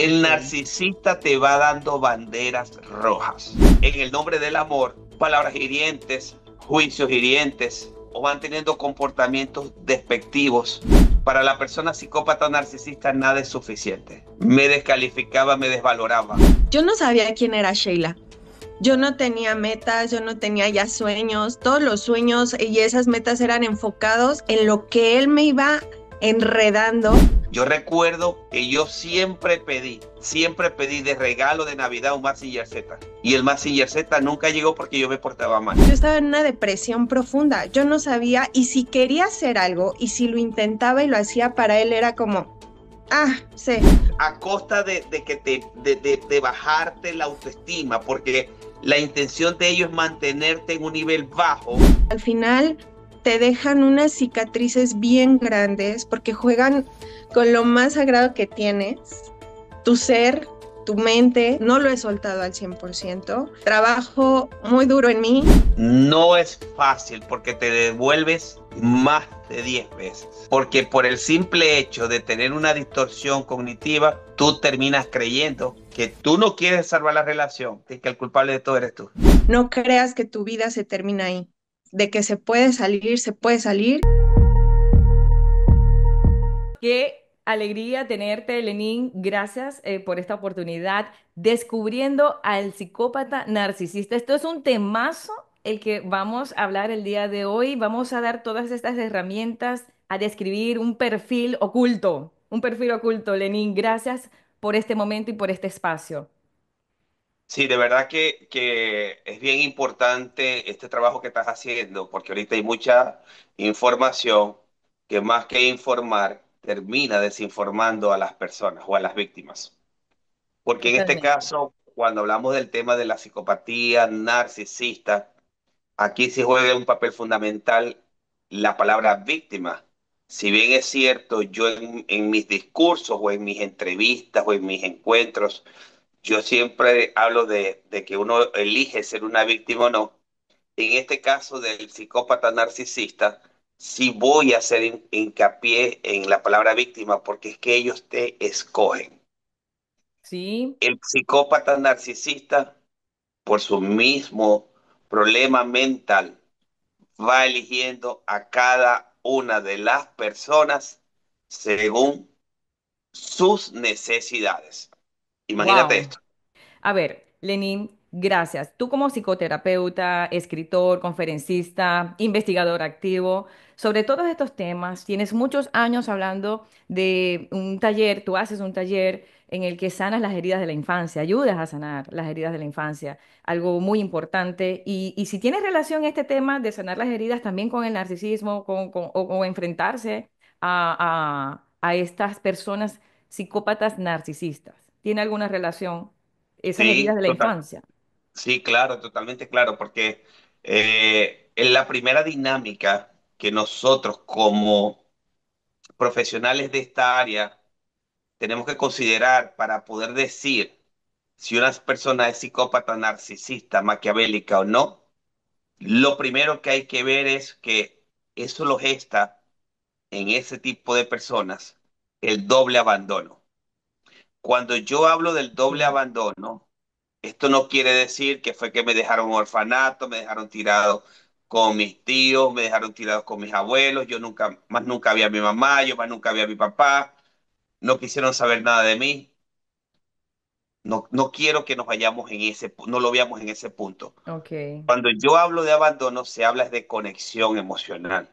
El Ok. narcisista te va dando banderas rojas. En el nombre del amor, palabras hirientes, juicios hirientes o van teniendo comportamientos despectivos. Para la persona psicópata narcisista nada es suficiente. Me descalificaba, me desvaloraba. Yo no sabía quién era Sheila. Yo no tenía metas, yo no tenía ya sueños. Todos los sueños y esas metas eran enfocados en lo que él me iba enredando. Yo recuerdo que yo siempre pedí de regalo de Navidad un Mazinger Z. Y el Mazinger Z nunca llegó porque yo me portaba mal. Yo estaba en una depresión profunda. Yo no sabía y si quería hacer algo y si lo intentaba y lo hacía para él era como, sí. A costa de que de bajarte la autoestima, porque la intención de ellos es mantenerte en un nivel bajo. Al final te dejan unas cicatrices bien grandes porque juegan con lo más sagrado que tienes, tu ser, tu mente. No lo he soltado al 100%. Trabajo muy duro en mí. No es fácil porque te devuelves más de 10 veces. Porque por el simple hecho de tener una distorsión cognitiva, tú terminas creyendo que tú no quieres salvar la relación y que el culpable de todo eres tú. No creas que tu vida se termina ahí. De que se puede salir, se puede salir. Qué alegría tenerte, Lenín. Gracias por esta oportunidad. Descubriendo al psicópata narcisista. Esto es un temazo el que vamos a hablar el día de hoy. Vamos a dar todas estas herramientas a describir un perfil oculto. Un perfil oculto, Lenín. Gracias por este momento y por este espacio. Sí, de verdad que es bien importante este trabajo que estás haciendo, porque ahorita hay mucha información que más que informar, termina desinformando a las personas o a las víctimas. Porque en este Totalmente. caso, cuando hablamos del tema de la psicopatía narcisista, aquí sí juega un papel fundamental la palabra víctima. Si bien es cierto, yo en mis discursos o en mis entrevistas o en mis encuentros, yo siempre hablo de que uno elige ser una víctima o no. En este caso del psicópata narcisista, sí voy a hacer hincapié en la palabra víctima porque es que ellos te escogen. Sí. El psicópata narcisista, por su mismo problema mental, va eligiendo a cada una de las personas según sus necesidades. Imagínate Wow. esto. A ver, Lenín, gracias. Tú como psicoterapeuta, escritor, conferencista, investigador activo, sobre todos estos temas, tienes muchos años hablando de un taller, tú haces un taller en el que sanas las heridas de la infancia, ayudas a sanar las heridas de la infancia, algo muy importante. Y si tienes relación este tema de sanar las heridas también con el narcisismo o enfrentarse a estas personas psicópatas narcisistas, ¿tiene alguna relación? Esas heridas Sí, de la total. infancia. Sí, claro, totalmente claro, porque en la primera dinámica que nosotros como profesionales de esta área tenemos que considerar para poder decir si una persona es psicópata, narcisista, maquiavélica o no, lo primero que hay que ver es que eso lo gesta en ese tipo de personas el doble abandono. Cuando yo hablo del doble Sí. abandono, esto no quiere decir que fue que me dejaron en orfanato, me dejaron tirado con mis tíos, me dejaron tirado con mis abuelos, yo nunca, más nunca vi a mi mamá, yo más nunca vi a mi papá, no quisieron saber nada de mí. No, no quiero que nos vayamos en no lo veamos en ese punto. Ok. Cuando yo hablo de abandono, se habla de conexión emocional.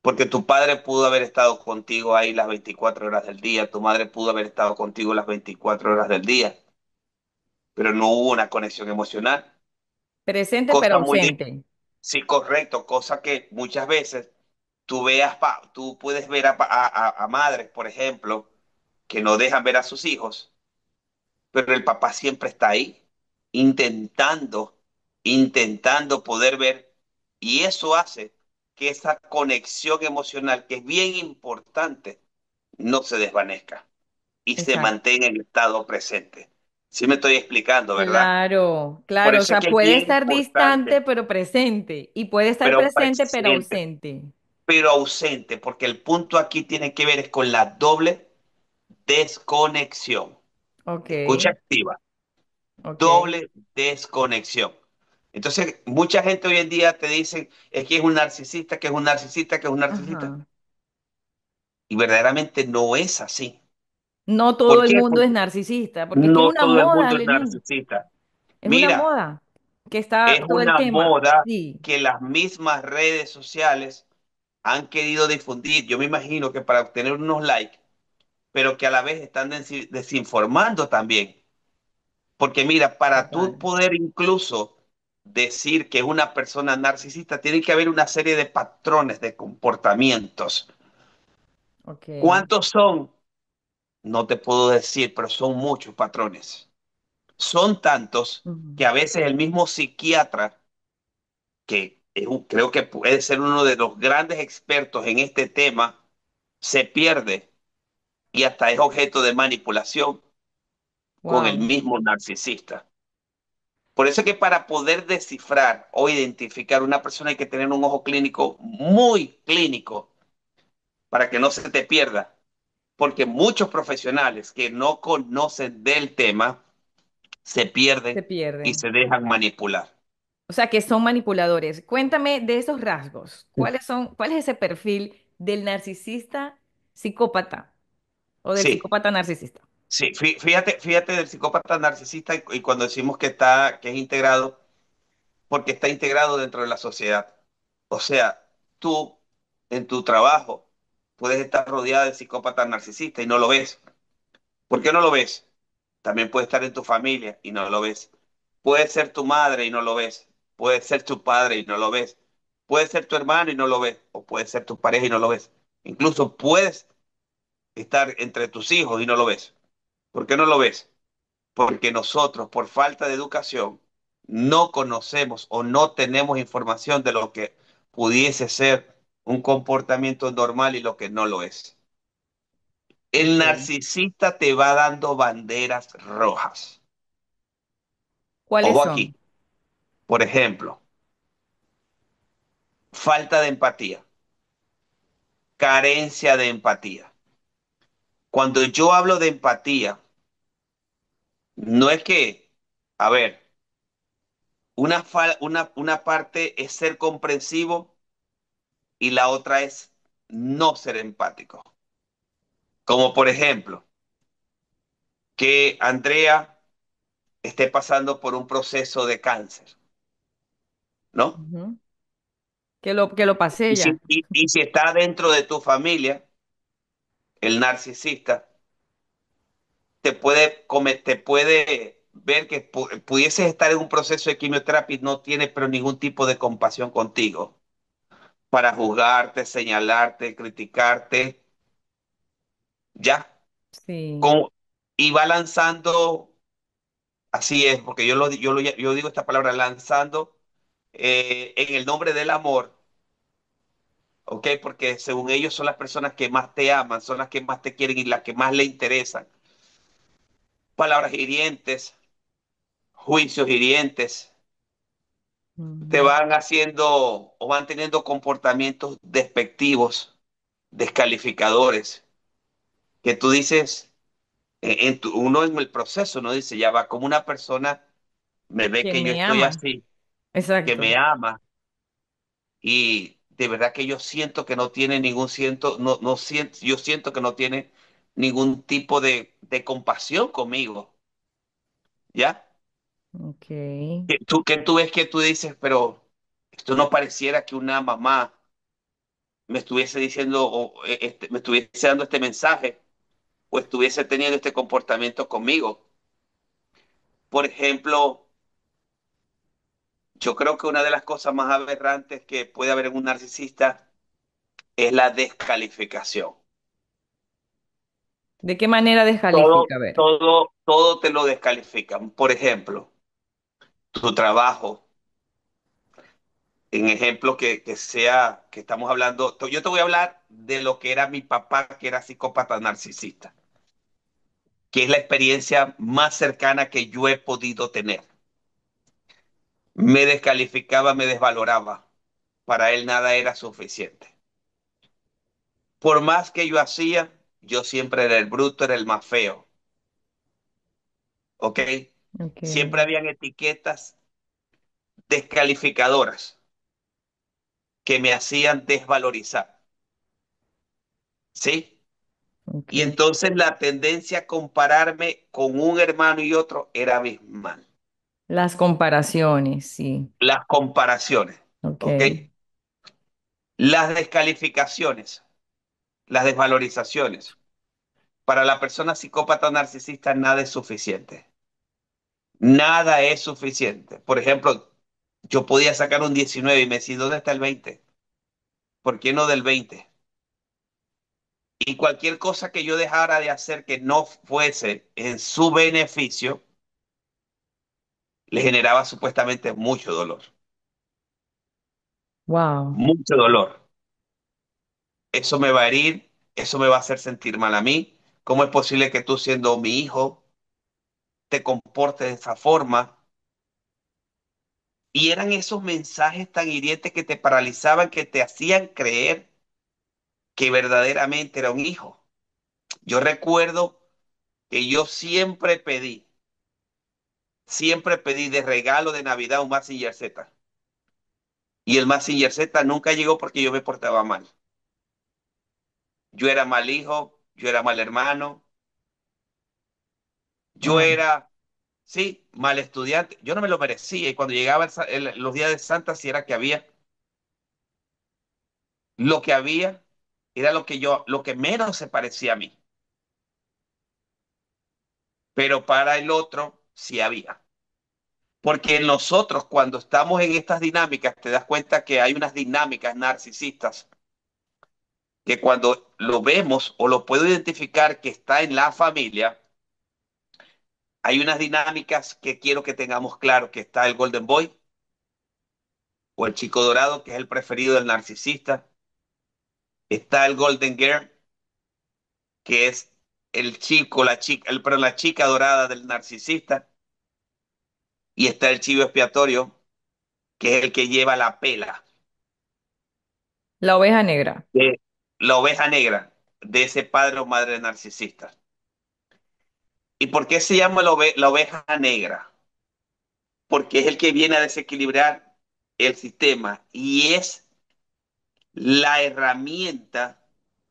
Porque tu padre pudo haber estado contigo ahí las 24 horas del día, tu madre pudo haber estado contigo las 24 horas del día, pero no hubo una conexión emocional. Presente pero Cosa muy ausente. Sí, correcto, cosa que muchas veces tú puedes ver a madres, por ejemplo, que no dejan ver a sus hijos, pero el papá siempre está ahí, intentando, intentando poder ver, y eso hace que esa conexión emocional, que es bien importante, no se desvanezca y se Exacto. mantenga en estado presente. Sí me estoy explicando, ¿verdad? Claro, Por claro. O eso es sea, que es puede bien estar distante importante, pero presente. Y puede estar pero presente pero presente, ausente. pero ausente, porque el punto aquí tiene que ver es con la doble desconexión. Ok, escucha activa, ok. doble desconexión. Entonces, mucha gente hoy en día te dicen, es que es un narcisista, que es un narcisista, que es un narcisista. Ajá. Y verdaderamente no es así. No todo ¿Por el qué? mundo es Porque narcisista, porque es que es no una todo el moda, mundo es Lenin. narcisista. Es una Mira, moda que es está todo el una tema. moda Sí, que las mismas redes sociales han querido difundir. Yo me imagino que para obtener unos likes, pero que a la vez están desinformando también. Porque mira, para tú total. poder incluso decir que es una persona narcisista, tiene que haber una serie de patrones de comportamientos. Ok. ¿Cuántos son? No te puedo decir, pero son muchos patrones. Son tantos Ujú. que a veces el mismo psiquiatra, que creo que puede ser uno de los grandes expertos en este tema, se pierde y hasta es objeto de manipulación con el Wow. mismo narcisista. Por eso es que para poder descifrar o identificar una persona hay que tener un ojo clínico muy clínico para que no se te pierda, porque muchos profesionales que no conocen del tema se Se pierden y pierden. se dejan manipular. O sea, que son manipuladores. Cuéntame de esos rasgos. ¿Cuáles son, cuál es ese perfil del narcisista psicópata o del Sí, psicópata narcisista? sí, fíjate del psicópata narcisista y cuando decimos que está, que es integrado, porque está integrado dentro de la sociedad. O sea, tú en tu trabajo puedes estar rodeada de psicópatas narcisistas y no lo ves. ¿Por qué no lo ves? También puede estar en tu familia y no lo ves. Puede ser tu madre y no lo ves. Puede ser tu padre y no lo ves. Puede ser tu hermano y no lo ves. O puede ser tu pareja y no lo ves. Incluso puedes estar entre tus hijos y no lo ves. ¿Por qué no lo ves? Porque nosotros, por falta de educación, no conocemos o no tenemos información de lo que pudiese ser un comportamiento normal y lo que no lo es. El Ok. narcisista te va dando banderas rojas. ¿Cuáles Ojo aquí, son? por ejemplo, falta de empatía, carencia de empatía. Cuando yo hablo de empatía, no es que, a ver, una parte es ser comprensivo y la otra es no ser empático. Como por ejemplo, que Andrea esté pasando por un proceso de cáncer, ¿no? Ujú. Que lo pasé Y si, ya. y si está dentro de tu familia, el narcisista te puede ver que pudieses estar en un proceso de quimioterapia y no tiene pero ningún tipo de compasión contigo para juzgarte, señalarte, criticarte, ya. Sí. Con, y va lanzando, así es, porque yo digo esta palabra, lanzando en el nombre del amor, ¿ok? Porque según ellos son las personas que más te aman, son las que más te quieren y las que más le interesan. Palabras hirientes, juicios hirientes, te Ujú. van haciendo o van teniendo comportamientos despectivos, descalificadores, que tú dices, uno en el proceso, no dice, ya va, como una persona me ve Que que yo me estoy ama. así, que Exacto. me ama y de verdad que yo siento que no tiene ningún siento, no siento, yo siento que no tiene ningún tipo de compasión conmigo, ¿ya? Ok. Que tú ves que tú dices, pero esto no pareciera que una mamá me estuviese diciendo o me estuviese dando este mensaje o estuviese teniendo este comportamiento conmigo. Por ejemplo, yo creo que una de las cosas más aberrantes que puede haber en un narcisista es la descalificación. ¿De qué manera Todo, descalifica? A ver. todo te lo descalifican. Por ejemplo, tu trabajo, en ejemplo que sea, que estamos hablando, yo te voy a hablar de lo que era mi papá, que era psicópata narcisista, que es la experiencia más cercana que yo he podido tener. Me descalificaba, me desvaloraba. Para él nada era suficiente. Por más que yo hacía, yo siempre era el bruto, era el más feo. ¿ok? Ok. Siempre habían etiquetas descalificadoras que me hacían desvalorizar, ¿sí? Y Ok. entonces la tendencia a compararme con un hermano y otro era abismal. Las comparaciones, sí. Las comparaciones, Ok. ¿ok? Las descalificaciones, las desvalorizaciones. Para la persona psicópata o narcisista nada es suficiente. Nada es suficiente. Por ejemplo, yo podía sacar un 19 y me decía, ¿dónde está el 20? ¿Por qué no del 20? Y cualquier cosa que yo dejara de hacer que no fuese en su beneficio, le generaba supuestamente Wow. mucho dolor. Eso me va a herir, eso me va a hacer sentir mal a mí. ¿Cómo es posible que tú siendo mi hijo te comportes de esa forma? Y eran esos mensajes tan hirientes que te paralizaban, que te hacían creer que verdaderamente era un hijo. Yo recuerdo que yo siempre pedí de regalo de Navidad un Mazinger Z. Y el Mazinger Z nunca llegó porque yo me portaba mal. Yo era mal hijo, yo era mal hermano, yo Wow. era, sí, mal estudiante. Yo no me lo merecía. Y cuando llegaba los días de Santa, si era que había, lo que había era lo que menos se parecía a mí. Pero para el otro sí había. Porque nosotros cuando estamos en estas dinámicas, te das cuenta que hay unas dinámicas narcisistas que cuando lo vemos o lo puedo identificar que está en la familia, hay unas dinámicas que quiero que tengamos claro, que está el Golden Boy o el chico dorado, que es el preferido del narcisista, está el Golden Girl, que es el chico, pero la chica dorada del narcisista, y está el chivo expiatorio, que es el que lleva la pela, La oveja negra. de la oveja negra de ese padre o madre narcisista. ¿Y por qué se llama la oveja negra? Porque es el que viene a desequilibrar el sistema y es la herramienta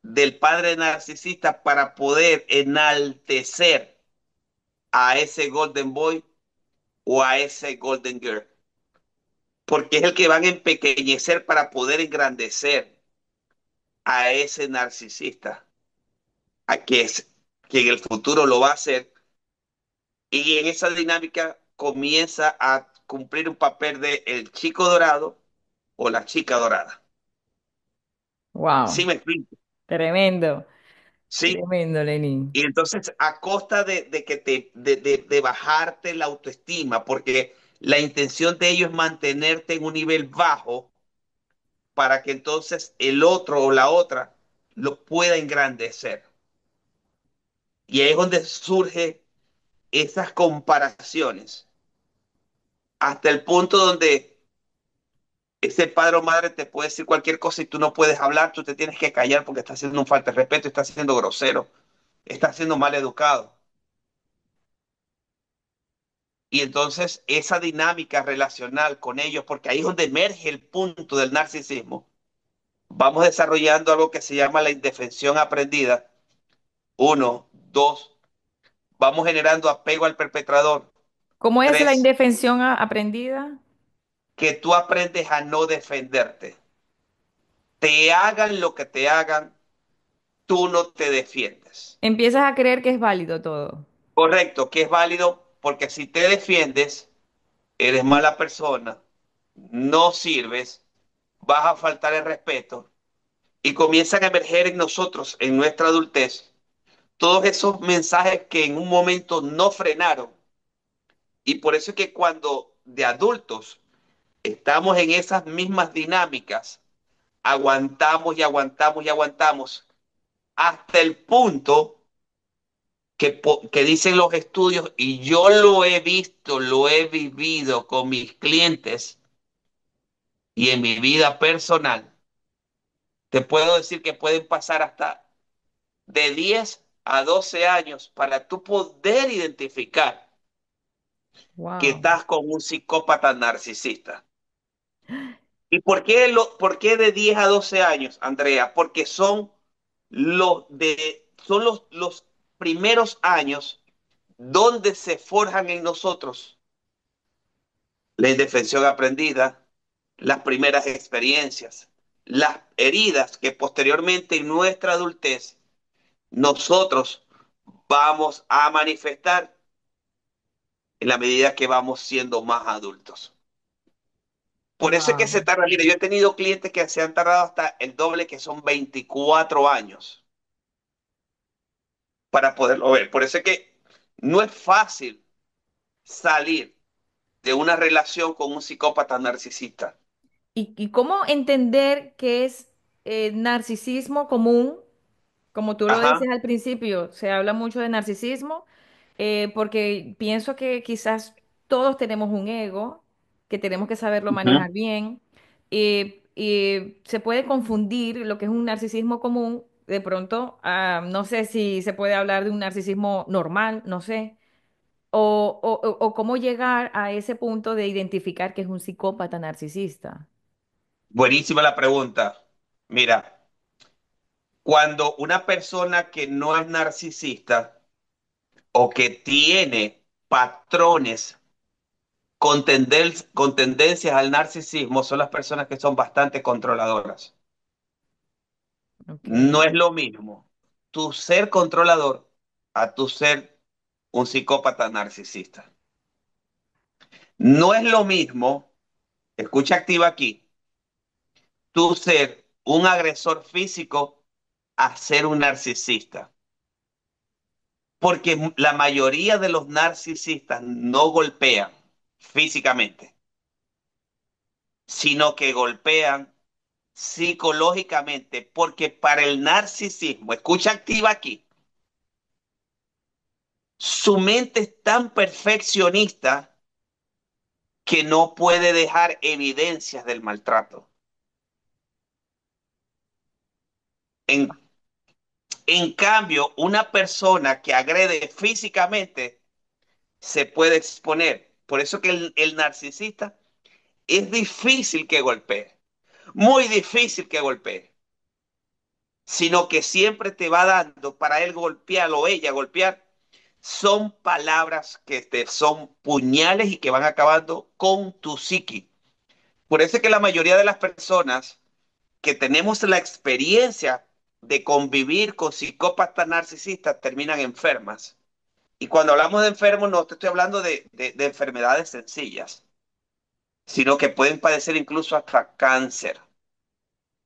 del padre narcisista para poder enaltecer a ese Golden Boy o a ese Golden Girl. Porque es el que van a empequeñecer para poder engrandecer a ese narcisista, a que en el futuro lo va a hacer. Y en esa dinámica comienza a cumplir un papel de el chico dorado o la chica dorada. ¿Sí Wow. me explico? Tremendo. Sí. Tremendo, Lenin. Y entonces, a costa de que de bajarte la autoestima, porque la intención de ellos es mantenerte en un nivel bajo para que entonces el otro o la otra lo pueda engrandecer. Y ahí es donde surgen esas comparaciones, hasta el punto donde ese padre o madre te puede decir cualquier cosa y tú no puedes hablar, tú te tienes que callar porque estás haciendo un falta de respeto, estás siendo grosero, estás siendo mal educado. Y entonces esa dinámica relacional con ellos, porque ahí es donde emerge el punto del narcisismo, vamos desarrollando algo que se llama la indefensión aprendida. Uno, dos, vamos generando apego al perpetrador. ¿Cómo es la Tres, indefensión aprendida? que tú aprendes a no defenderte. Te hagan lo que te hagan, tú no te defiendes. Empiezas a creer que es válido todo. Correcto, que es válido porque si te defiendes, eres mala persona, no sirves, vas a faltar el respeto y comienzan a emerger en nosotros, en nuestra adultez, todos esos mensajes que en un momento no frenaron. Y por eso es que cuando de adultos estamos en esas mismas dinámicas, aguantamos y aguantamos y aguantamos hasta el punto que dicen los estudios, y yo lo he visto, lo he vivido con mis clientes y en mi vida personal, te puedo decir que pueden pasar hasta de 10 a 12 años para tú poder identificar. que Wow. estás con un psicópata narcisista. ¿Y por qué de 10 a 12 años, Andrea? Porque son los primeros años donde se forjan en nosotros la indefensión aprendida, las primeras experiencias, las heridas que posteriormente en nuestra adultez nosotros vamos a manifestar en la medida que vamos siendo más adultos. Por eso es que se Wow. tarda. Mira, yo he tenido clientes que se han tardado hasta el doble, que son 24 años para poderlo ver. Por eso es que no es fácil salir de una relación con un psicópata narcisista. Y cómo entender qué es narcisismo común? Como tú lo Ajá. decías al principio, se habla mucho de narcisismo, porque pienso que quizás todos tenemos un ego, que tenemos que saberlo Ujú. manejar bien, y se puede confundir lo que es un narcisismo común. De pronto, no sé si se puede hablar de un narcisismo normal, no sé, o cómo llegar a ese punto de identificar que es un psicópata narcisista. Buenísima la pregunta. Mira, cuando una persona que no es narcisista o que tiene patrones con tendencias al narcisismo son las personas que son bastante controladoras. Ok. No es lo mismo tu ser controlador a tu ser un psicópata narcisista. No es lo mismo, escucha activa aquí, tu ser un agresor físico a ser un narcisista. Porque la mayoría de los narcisistas no golpean físicamente, sino que golpean psicológicamente, porque para el narcisismo, escucha activa aquí, su mente es tan perfeccionista que no puede dejar evidencias del maltrato. En, en cambio, una persona que agrede físicamente se puede exponer. Por eso que el narcisista es difícil que golpee, muy difícil que golpee, sino que siempre te va dando para él golpear o ella golpear. Son palabras que te son puñales y que van acabando con tu psiqui. Por eso es que la mayoría de las personas que tenemos la experiencia de convivir con psicópatas narcisistas terminan enfermas. Y cuando hablamos de enfermos, no te estoy hablando de enfermedades sencillas, sino que pueden padecer incluso hasta cáncer,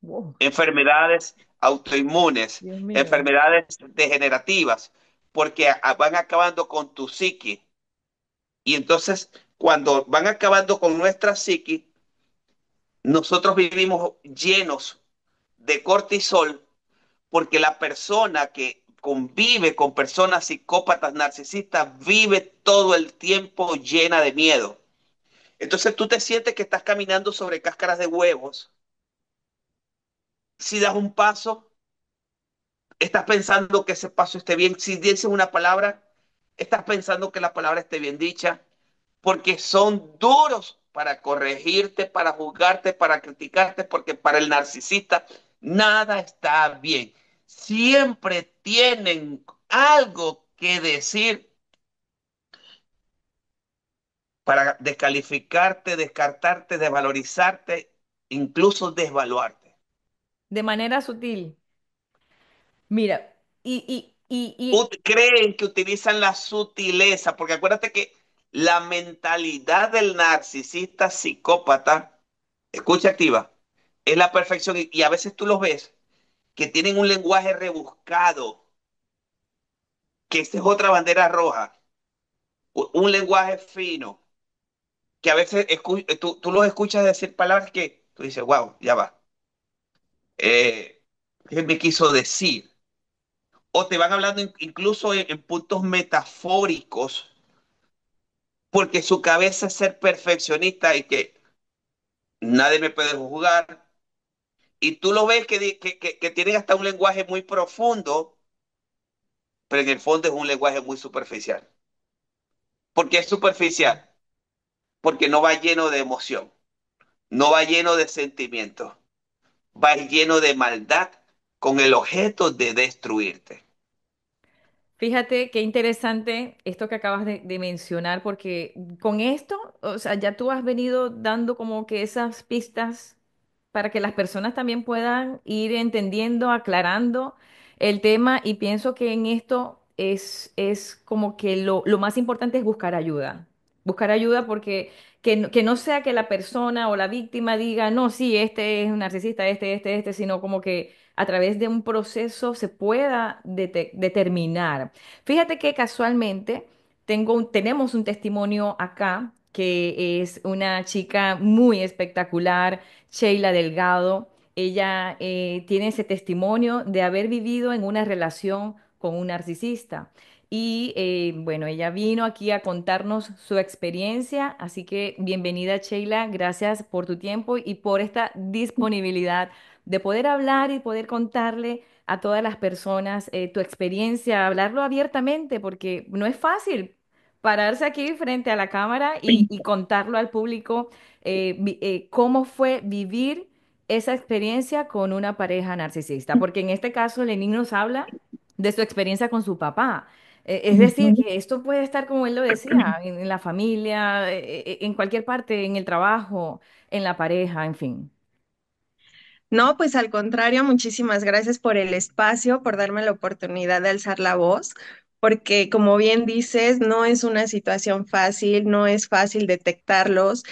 Wow, enfermedades autoinmunes, Dios mío. enfermedades degenerativas, porque van acabando con tu psiqui. Y entonces, cuando van acabando con nuestra psiqui, nosotros vivimos llenos de cortisol porque la persona que convive con personas psicópatas narcisistas vive todo el tiempo llena de miedo. Entonces tú te sientes que estás caminando sobre cáscaras de huevos. Si das un paso, estás pensando que ese paso esté bien. Si dices una palabra, estás pensando que la palabra esté bien dicha, porque son duros para corregirte, para juzgarte, para criticarte, porque para el narcisista nada está bien. Siempre tienen algo que decir para descalificarte, descartarte, desvalorizarte, incluso desvaluarte. De manera sutil. Mira, y Creen que utilizan la sutileza, porque acuérdate que la mentalidad del narcisista psicópata, escucha activa, es la perfección y a veces tú los ves que tienen un lenguaje rebuscado, que esta es otra bandera roja, un lenguaje fino, que a veces tú los escuchas decir palabras que tú dices, wow, ya va, ¿qué me quiso decir? O te van hablando incluso en puntos metafóricos porque su cabeza es ser perfeccionista y que nadie me puede juzgar. Y tú lo ves que tienen hasta un lenguaje muy profundo, pero en el fondo es un lenguaje muy superficial. porque es superficial, porque no va lleno de emoción, no va lleno de sentimientos, va lleno de maldad con el objeto de destruirte. Fíjate qué interesante esto que acabas de mencionar, porque con esto, o sea, ya tú has venido dando como que esas pistas para que las personas también puedan ir entendiendo, aclarando el tema, y pienso que en esto es como que lo más importante es buscar ayuda. Buscar ayuda porque que no sea que la persona o la víctima diga, no, sí, este es un narcisista, este, sino como que a través de un proceso se pueda determinar. Fíjate que casualmente tenemos un testimonio acá que es una chica muy espectacular, Sheila Delgado. Ella tiene ese testimonio de haber vivido en una relación con un narcisista. Y bueno, ella vino aquí a contarnos su experiencia, así que bienvenida Sheila, gracias por tu tiempo y por esta disponibilidad de poder hablar y poder contarle a todas las personas tu experiencia, hablarlo abiertamente, porque no es fácil pararse aquí frente a la cámara y contarlo al público cómo fue vivir esa experiencia con una pareja narcisista, porque en este caso Lenín nos habla de su experiencia con su papá. Es decir, Ujú. que esto puede estar, como él lo decía, en la familia, en cualquier parte, en el trabajo, en la pareja, en fin. No, pues al contrario, muchísimas gracias por el espacio, por darme la oportunidad de alzar la voz, porque como bien dices, no es una situación fácil, no es fácil detectarlos.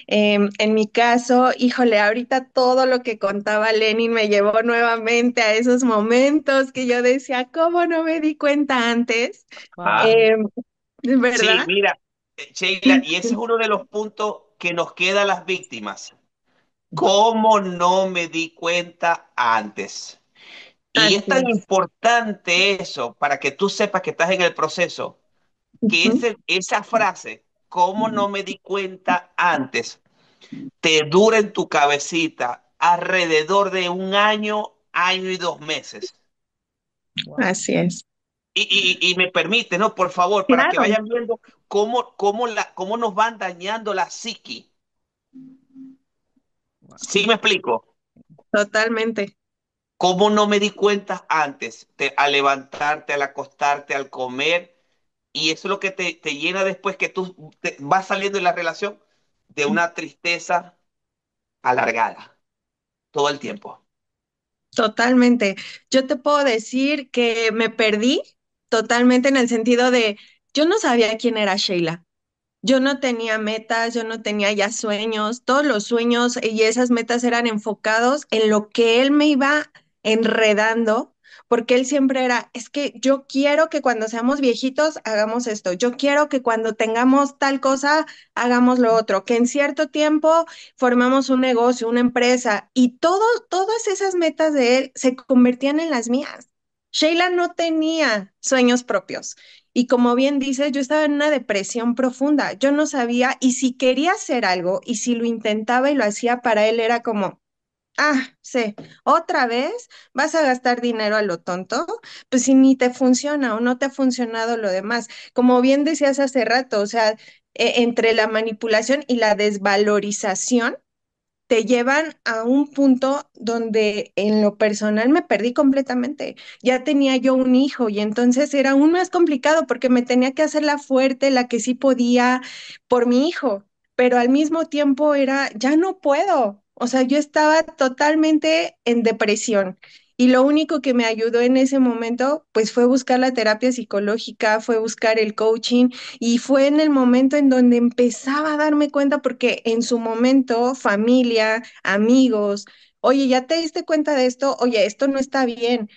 En mi caso, híjole, ahorita todo lo que contaba Lenin me llevó nuevamente a esos momentos que yo decía, ¿cómo no me di cuenta antes? Wow. Ah, Em, sí, ¿Verdad? mira, Sheila, y ese es uno de los puntos que nos queda a las víctimas. ¿Cómo no me di cuenta antes? Y es Así tan es. importante eso para que tú sepas que estás en el proceso, que Ujú. esa frase, ¿cómo no me di cuenta antes? Te dura en tu cabecita alrededor de un año, año y 2 meses. Wow. Así es. Y me permite, ¿no? Por favor, para que Claro, vayan viendo cómo nos van dañando la psiqui. Wow. ¿Sí me explico? totalmente. ¿Cómo no me di cuenta antes al levantarte, al acostarte, al comer? Y eso es lo que te llena después que tú vas saliendo de la relación de una tristeza alargada todo el tiempo. Totalmente. Yo te puedo decir que me perdí totalmente en el sentido de, yo no sabía quién era Sheila. Yo no tenía metas, yo no tenía ya sueños. Todos los sueños y esas metas eran enfocados en lo que él me iba enredando, porque él siempre era, es que yo quiero que cuando seamos viejitos hagamos esto, yo quiero que cuando tengamos tal cosa hagamos lo otro, que en cierto tiempo formamos un negocio, una empresa, y todas esas metas de él se convertían en las mías. Sheila no tenía sueños propios. Y como bien dices, yo estaba en una depresión profunda. Yo no sabía, y si quería hacer algo, y si lo intentaba y lo hacía, para él era como, sí, otra vez vas a gastar dinero a lo tonto, pues si ni te funciona o no te ha funcionado lo demás. Como bien decías hace rato, o sea, entre la manipulación y la desvalorización te llevan a un punto donde en lo personal me perdí completamente. Ya tenía yo un hijo y entonces era aún más complicado porque me tenía que hacer la fuerte, la que sí podía por mi hijo, pero al mismo tiempo era, ya no puedo. O sea, yo estaba totalmente en depresión. Y lo único que me ayudó en ese momento, pues fue buscar la terapia psicológica, fue buscar el coaching y fue en el momento en donde empezaba a darme cuenta, porque en su momento, familia, amigos, oye, ¿ya te diste cuenta de esto? Oye, esto no está bien.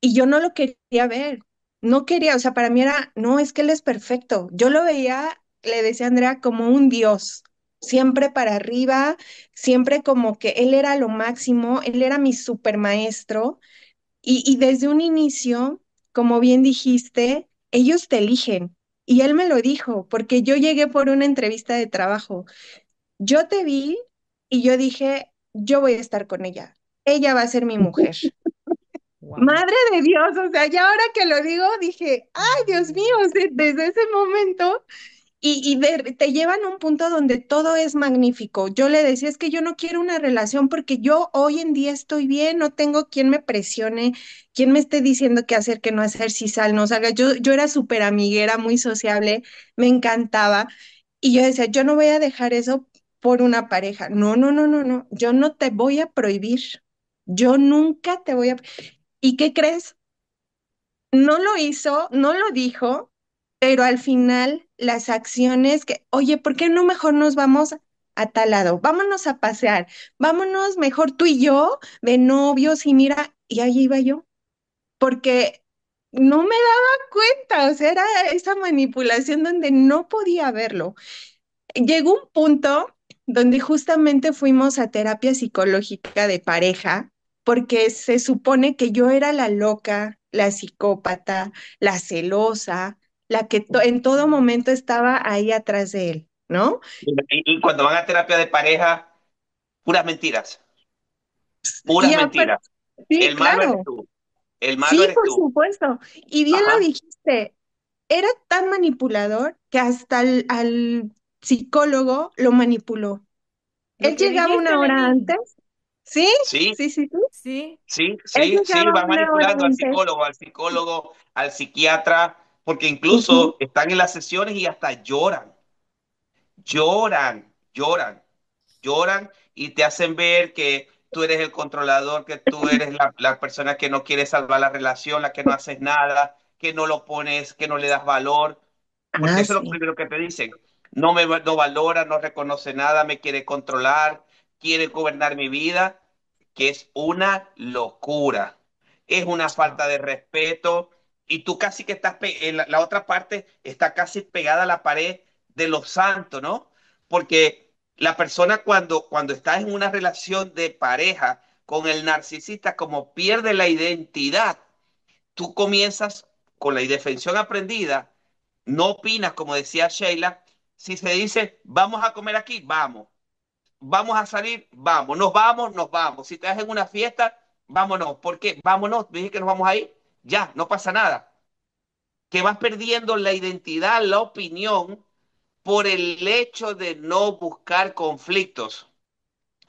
Y yo no lo quería ver, no quería, o sea, para mí era, no, es que él es perfecto. Yo lo veía, le decía a Andrea, como un dios, siempre para arriba, siempre como que él era lo máximo, él era mi super maestro. Y desde un inicio, como bien dijiste, ellos te eligen. Y él me lo dijo, porque yo llegué por una entrevista de trabajo. Yo te vi y yo dije, yo voy a estar con ella. Ella va a ser mi mujer. Wow. Madre de Dios, o sea, ya ahora que lo digo, dije, ay, Dios mío, o sea, desde ese momento. te llevan a un punto donde todo es magnífico. Yo le decía, es que yo no quiero una relación porque yo hoy en día estoy bien, no tengo quien me presione, quien me esté diciendo qué hacer, qué no hacer, si sal, no salga. Yo era súper amiguera, muy sociable, me encantaba. Y yo decía, yo no voy a dejar eso por una pareja. No, no, no, no, no, yo no te voy a prohibir. Yo nunca te voy a... ¿Y qué crees? No lo hizo, no lo dijo, pero al final las acciones que, oye, ¿por qué no mejor nos vamos a tal lado? Vámonos a pasear, vámonos mejor tú y yo de novios y mira, y ahí iba yo, porque no me daba cuenta, o sea, era esa manipulación donde no podía verlo. Llegó un punto donde justamente fuimos a terapia psicológica de pareja, porque se supone que yo era la loca, la psicópata, la celosa, la que en todo momento estaba ahí atrás de él, ¿no? Y cuando van a terapia de pareja, puras mentiras, Y puras aparte, mentiras. sí, El malo eres claro, tú, el malo sí, eres por tú. supuesto. Y bien lo Ajá. dijiste, era tan manipulador que hasta al psicólogo lo manipuló. Lo Él que llegaba dijiste, una hora Lenín. antes. Sí, Sí, sí, sí, sí. Sí, sí, Él sí, sí, llegaba van una hora manipulando antes. al psicólogo, al psiquiatra, porque Ujú. incluso están en las sesiones y hasta lloran, lloran, lloran y te hacen ver que tú eres el controlador, que tú eres la persona que no quiere salvar la relación, la que no haces nada, que no lo pones, que no le das valor, porque Ah, eso es lo sí. primero que te dicen. No valora, no reconoce nada, me quiere controlar, quiere gobernar mi vida, que es una locura. Es una falta de respeto y tú casi que estás, en la otra parte está casi pegada a la pared de los santos, ¿no? Porque la persona cuando está en una relación de pareja con el narcisista, como pierde la identidad, tú comienzas con la indefensión aprendida, no opinas, como decía Sheila, si se dice, vamos a comer aquí, vamos, vamos a salir, vamos, nos vamos, si te das en una fiesta, vámonos, ¿por qué? Vámonos, dije que nos vamos a ir, ya, no pasa nada, que vas perdiendo la identidad, la opinión, por el hecho de no buscar conflictos.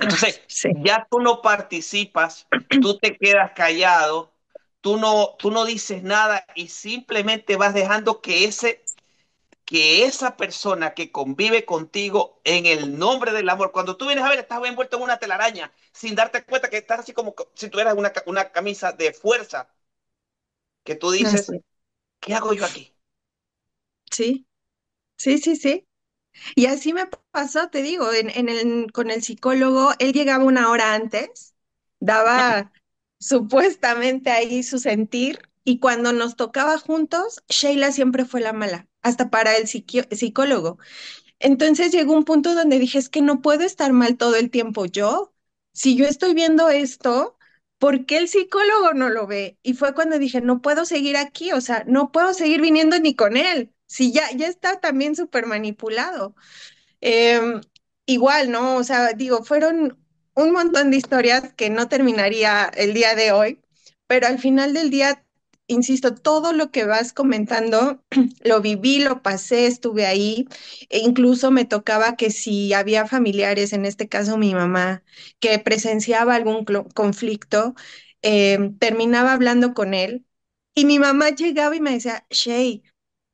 Ah, Entonces, sí. ya tú no participas, tú te quedas callado, tú no dices nada y simplemente vas dejando que esa persona que convive contigo en el nombre del amor, cuando tú vienes a ver, estás envuelto en una telaraña sin darte cuenta que estás así como si tuvieras una camisa de fuerza, que tú dices, Así. ¿qué hago yo aquí? Sí, sí, sí, sí. Y así me pasó, te digo, con el psicólogo, él llegaba una hora antes, daba supuestamente ahí su sentir, y cuando nos tocaba juntos, Sheila siempre fue la mala, hasta para el psicólogo. Entonces llegó un punto donde dije, es que no puedo estar mal todo el tiempo yo. Si yo estoy viendo esto, ¿por qué el psicólogo no lo ve? Y fue cuando dije, no puedo seguir aquí, o sea, no puedo seguir viniendo ni con él. Si ya está también súper manipulado. Eh, Igual, ¿no? O sea, digo, fueron un montón de historias que no terminaría el día de hoy, pero al final del día, insisto, todo lo que vas comentando, lo viví, lo pasé, estuve ahí, e incluso me tocaba que si había familiares, en este caso mi mamá, que presenciaba algún conflicto, terminaba hablando con él y mi mamá llegaba y me decía, Shay,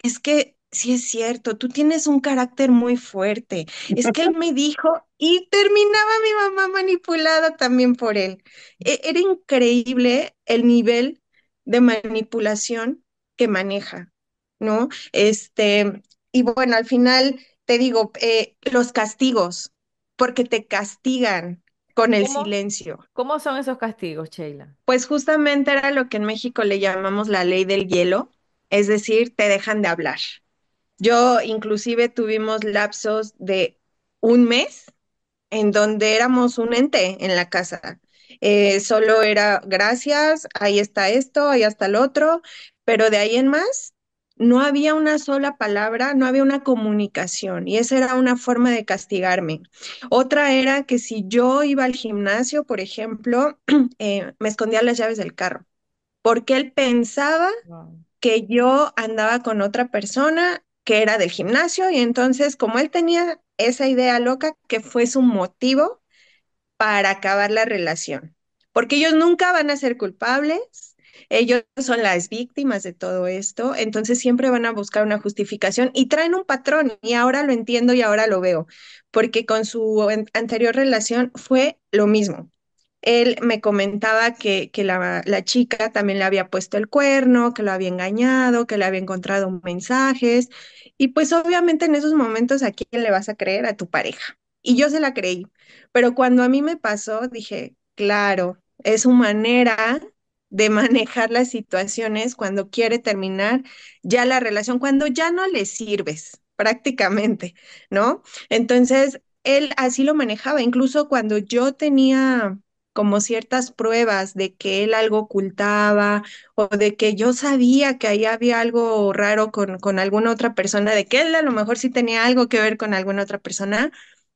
es que sí es cierto, tú tienes un carácter muy fuerte. Es que él me dijo y terminaba mi mamá manipulada también por él. Era increíble el nivel de manipulación que maneja, ¿no? Y bueno, al final te digo, los castigos, porque te castigan con el ¿cómo, silencio. cómo son esos castigos, Sheila? Pues justamente era lo que en México le llamamos la ley del hielo, es decir, te dejan de hablar. Yo inclusive tuvimos lapsos de un mes en donde éramos un ente en la casa. Solo era gracias, ahí está esto, ahí está el otro, pero de ahí en más no había una sola palabra, no había una comunicación y esa era una forma de castigarme. Otra era que si yo iba al gimnasio, por ejemplo, me escondía las llaves del carro porque él pensaba Wow. que yo andaba con otra persona que era del gimnasio, y entonces como él tenía esa idea loca, que fue su motivo para acabar la relación, porque ellos nunca van a ser culpables, ellos son las víctimas de todo esto, entonces siempre van a buscar una justificación y traen un patrón, y ahora lo entiendo y ahora lo veo, porque con su anterior relación fue lo mismo. Él me comentaba que la chica también le había puesto el cuerno, que lo había engañado, que le había encontrado mensajes. Y pues obviamente en esos momentos, ¿a quién le vas a creer? A tu pareja. Y yo se la creí. Pero cuando a mí me pasó, dije, claro, es su manera de manejar las situaciones cuando quiere terminar ya la relación, cuando ya no le sirves prácticamente, ¿no? Entonces, él así lo manejaba. Incluso cuando yo tenía como ciertas pruebas de que él algo ocultaba o de que yo sabía que ahí había algo raro con alguna otra persona, de que él a lo mejor sí tenía algo que ver con alguna otra persona,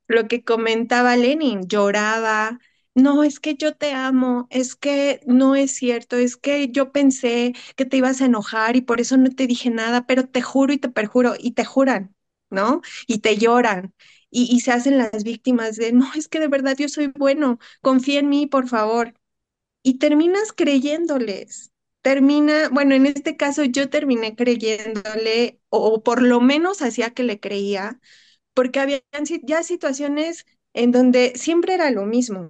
lo que comentaba Lenin, lloraba. No, es que yo te amo, es que no es cierto, es que yo pensé que te ibas a enojar y por eso no te dije nada, pero te juro y te perjuro y te juran, ¿no? Y te lloran y se hacen las víctimas de, no, es que de verdad yo soy bueno, confía en mí, por favor. Y terminas creyéndoles. Termina, bueno, en este caso yo terminé creyéndole, o por lo menos hacía que le creía, porque había ya situaciones en donde siempre era lo mismo.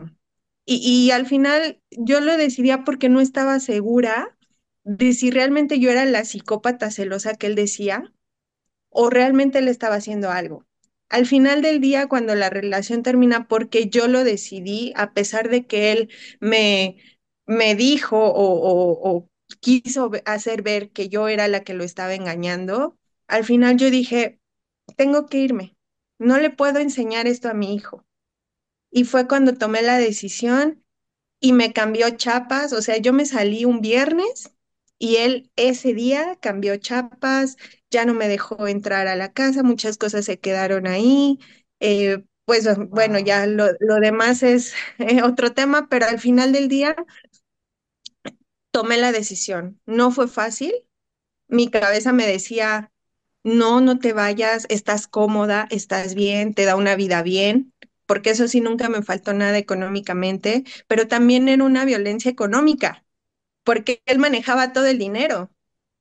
Y al final yo lo decidía porque no estaba segura de si realmente yo era la psicópata celosa que él decía o realmente él estaba haciendo algo. Al final del día, cuando la relación termina, porque yo lo decidí, a pesar de que él me, me dijo o quiso hacer ver que yo era la que lo estaba engañando, al final yo dije, tengo que irme, no le puedo enseñar esto a mi hijo. Y fue cuando tomé la decisión y me cambió chapas, o sea, yo me salí un viernes y él ese día cambió chapas, ya no me dejó entrar a la casa, muchas cosas se quedaron ahí, pues bueno, Wow. ya lo demás es otro tema, pero al final del día tomé la decisión. No fue fácil, mi cabeza me decía, no, no te vayas, estás cómoda, estás bien, te da una vida bien, porque eso sí, nunca me faltó nada económicamente, pero también era una violencia económica, porque él manejaba todo el dinero.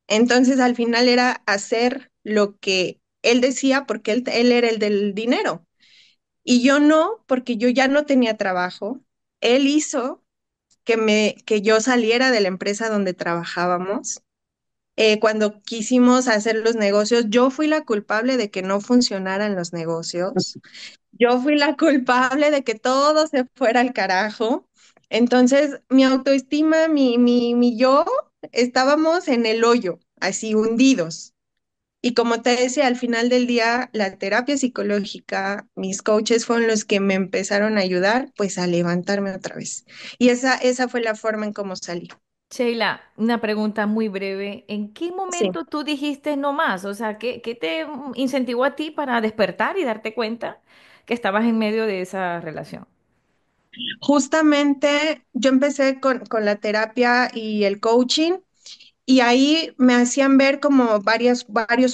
Entonces, al final era hacer lo que él decía, porque él era el del dinero. Y yo no, porque yo ya no tenía trabajo. Él hizo que yo saliera de la empresa donde trabajábamos. Cuando quisimos hacer los negocios, yo fui la culpable de que no funcionaran los negocios. Yo fui la culpable de que todo se fuera al carajo. Entonces, mi autoestima, mi yo, estábamos en el hoyo, así hundidos. Y como te decía, al final del día, la terapia psicológica, mis coaches fueron los que me empezaron a ayudar, pues a levantarme otra vez. Y esa fue la forma en cómo salí. Sheila, una pregunta muy breve. ¿En qué Sí. momento tú dijiste no más? O sea, ¿qué te incentivó a ti para despertar y darte cuenta que estabas en medio de esa relación? Justamente yo empecé con la terapia y el coaching. Y ahí me hacían ver como varios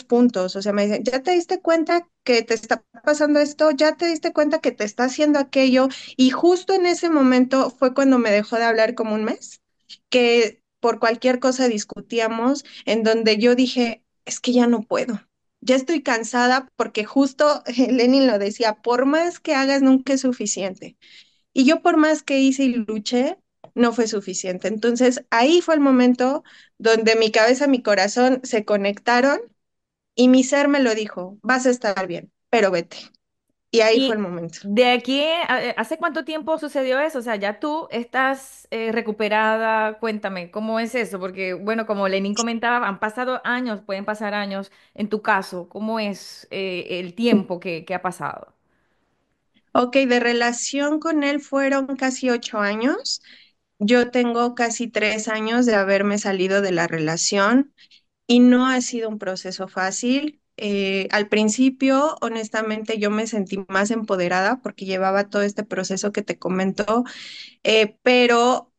puntos, o sea, me decían, ¿ya te diste cuenta que te está pasando esto? ¿Ya te diste cuenta que te está haciendo aquello? Y justo en ese momento fue cuando me dejó de hablar como un mes, que por cualquier cosa discutíamos, en donde yo dije, es que ya no puedo, ya estoy cansada porque justo Lenin lo decía, por más que hagas, nunca es suficiente. Y yo por más que hice y luché, no fue suficiente. Entonces ahí fue el momento donde mi cabeza y mi corazón se conectaron y mi ser me lo dijo, vas a estar bien, pero vete. Y ahí fue el Y momento. de aquí, ¿hace cuánto tiempo sucedió eso? O sea, ya tú estás recuperada. Cuéntame, ¿cómo es eso? Porque, bueno, como Lenin comentaba, han pasado años, pueden pasar años. En tu caso, ¿cómo es el tiempo que ha pasado? Ok, de relación con él fueron casi 8 años. Yo tengo casi 3 años de haberme salido de la relación y no ha sido un proceso fácil. Al principio, honestamente, yo me sentí más empoderada porque llevaba todo este proceso que te comento, pero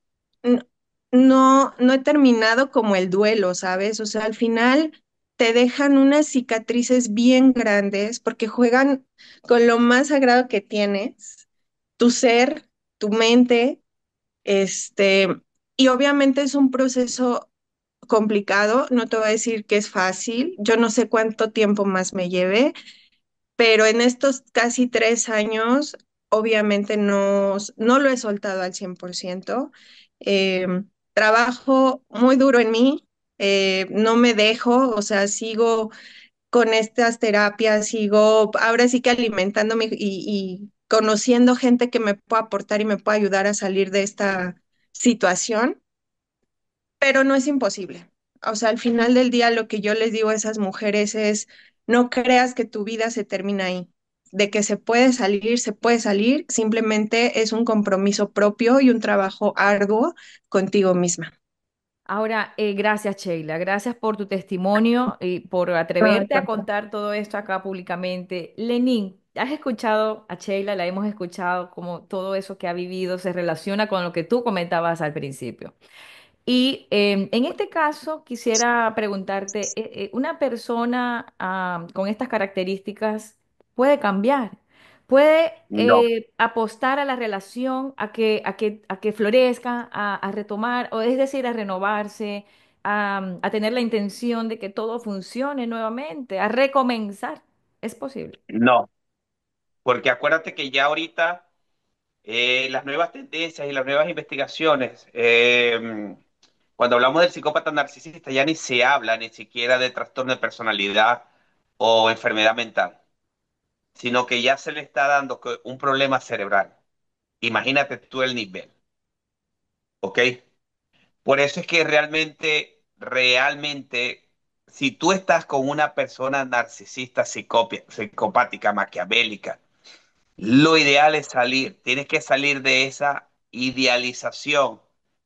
n- no he terminado como el duelo, ¿sabes? O sea, al final te dejan unas cicatrices bien grandes porque juegan con lo más sagrado que tienes, tu ser, tu mente, este, y obviamente es un proceso complicado, no te voy a decir que es fácil, yo no sé cuánto tiempo más me lleve, pero en estos casi 3 años, obviamente no lo he soltado al 100%. Eh, Trabajo muy duro en mí, no me dejo, o sea, sigo con estas terapias, sigo ahora sí que alimentándome y conociendo gente que me pueda aportar y me pueda ayudar a salir de esta situación, pero no es imposible. O sea, al final del día lo que yo les digo a esas mujeres es, no creas que tu vida se termina ahí. De que se puede salir, simplemente es un compromiso propio y un trabajo arduo contigo misma. Ahora, gracias, Sheila. Gracias por tu testimonio y por Ay, atreverte a Carla. contar todo esto acá públicamente. Lenín, ¿has escuchado a Sheila? La hemos escuchado como todo eso que ha vivido se relaciona con lo que tú comentabas al principio. Y en este caso quisiera preguntarte, ¿una persona con estas características puede cambiar? ¿Puede No, apostar a la relación, a que florezca, a retomar, o es decir, a renovarse, a tener la intención de que todo funcione nuevamente, a recomenzar? ¿Es posible? no, porque acuérdate que ya ahorita las nuevas tendencias y las nuevas investigaciones, cuando hablamos del psicópata narcisista, ya ni se habla ni siquiera de trastorno de personalidad o enfermedad mental, sino que ya se le está dando un problema cerebral. Imagínate tú el nivel, ¿ok? Por eso es que realmente, si tú estás con una persona narcisista, psicopática, maquiavélica, lo ideal es salir, tienes que salir de esa idealización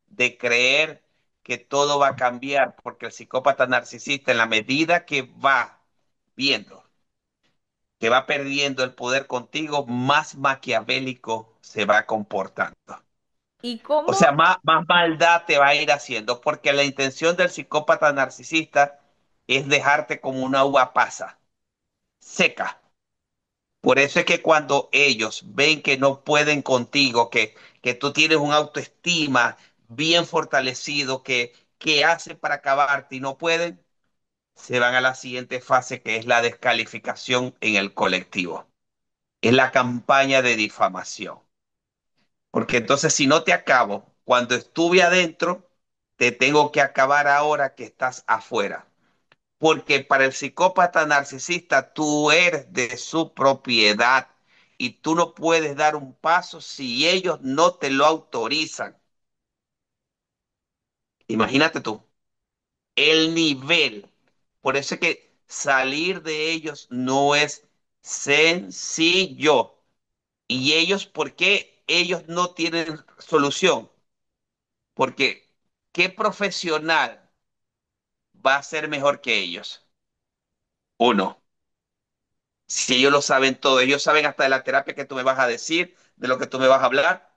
de creer que todo va a cambiar, porque el psicópata narcisista, en la medida que va viendo, que va perdiendo el poder contigo, más maquiavélico se va comportando. ¿Y O cómo? sea, más maldad te va a ir haciendo, porque la intención del psicópata narcisista es dejarte como una uva pasa, seca. Por eso es que cuando ellos ven que no pueden contigo, que tú tienes un autoestima bien fortalecido, que hacen para acabarte y no pueden, se van a la siguiente fase, que es la descalificación en el colectivo. Es la campaña de difamación. Porque entonces si no te acabo cuando estuve adentro, te tengo que acabar ahora que estás afuera. Porque para el psicópata narcisista tú eres de su propiedad y tú no puedes dar un paso si ellos no te lo autorizan. Imagínate tú, el nivel. Por eso es que salir de ellos no es sencillo. Y ellos, ¿por qué ellos no tienen solución? Porque ¿qué profesional va a ser mejor que ellos? Uno. Si ellos lo saben todo, ellos saben hasta de la terapia que tú me vas a decir, de lo que tú me vas a hablar.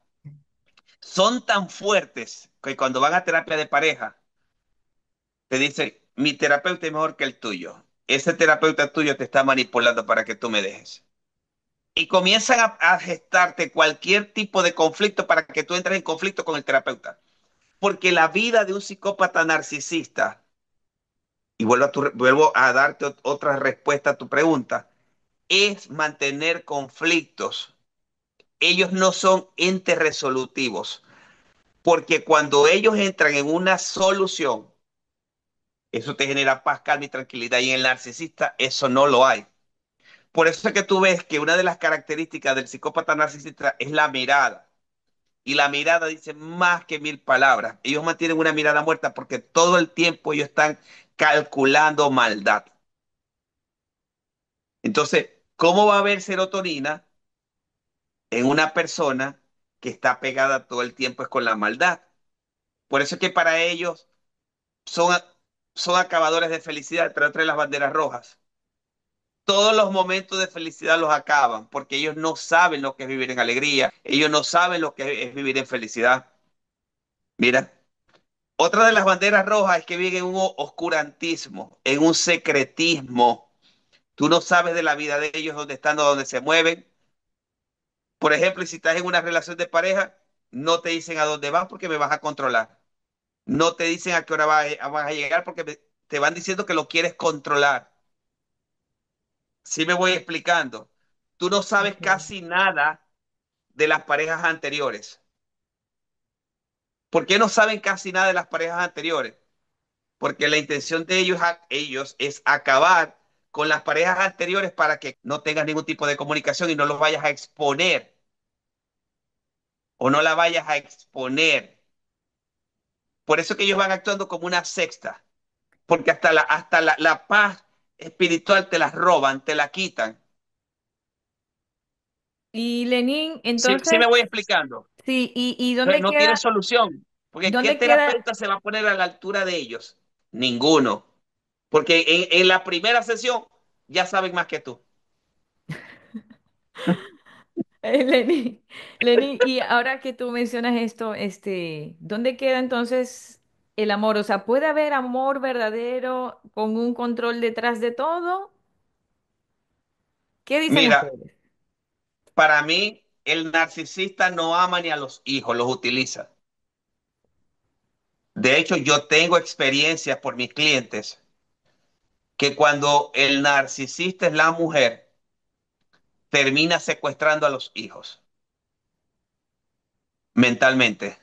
Son tan fuertes que cuando van a terapia de pareja, te dicen, mi terapeuta es mejor que el tuyo. Ese terapeuta tuyo te está manipulando para que tú me dejes. Y comienzan a gestarte cualquier tipo de conflicto para que tú entres en conflicto con el terapeuta. Porque la vida de un psicópata narcisista, y vuelvo a darte otra respuesta a tu pregunta, es mantener conflictos. Ellos no son entes resolutivos, porque cuando ellos entran en una solución, eso te genera paz, calma y tranquilidad, y en el narcisista eso no lo hay. Por eso es que tú ves que una de las características del psicópata narcisista es la mirada. Y la mirada dice más que mil palabras. Ellos mantienen una mirada muerta porque todo el tiempo ellos están calculando maldad. Entonces, ¿cómo va a haber serotonina en una persona que está pegada todo el tiempo es con la maldad? Por eso es que para ellos son, son acabadores de felicidad, pero entre las banderas rojas. Todos los momentos de felicidad los acaban, porque ellos no saben lo que es vivir en alegría, ellos no saben lo que es vivir en felicidad. Mira, Otra de las banderas rojas es que vive en un oscurantismo, en un secretismo. Tú no sabes de la vida de ellos, dónde están o dónde se mueven. Por ejemplo, y si estás en una relación de pareja, no te dicen a dónde vas porque me vas a controlar. No te dicen a qué hora vas a llegar porque te van diciendo que lo quieres controlar. Sí me voy explicando. Tú no sabes Ok. casi nada de las parejas anteriores. ¿Por qué no saben casi nada de las parejas anteriores? Porque la intención de ellos es acabar con las parejas anteriores para que no tengas ningún tipo de comunicación y no los vayas a exponer o no la vayas a exponer. Por eso que ellos van actuando como una sexta, porque hasta la paz espiritual te la roban, te la quitan. Y Lenín, Sí me entonces, voy explicando. sí, y Entonces, dónde no tiene queda, solución, porque ¿qué dónde queda, terapeuta se va a poner a la altura de ellos? Ninguno, porque en la primera sesión ya saben más que tú. Lenín, Lenín, y ahora que tú mencionas esto, ¿dónde queda entonces el amor? O sea, ¿puede haber amor verdadero con un control detrás de todo? ¿Qué dicen Mira, ustedes? para mí, el narcisista no ama ni a los hijos, los utiliza. De hecho, yo tengo experiencias por mis clientes que cuando el narcisista es la mujer, termina secuestrando a los hijos mentalmente.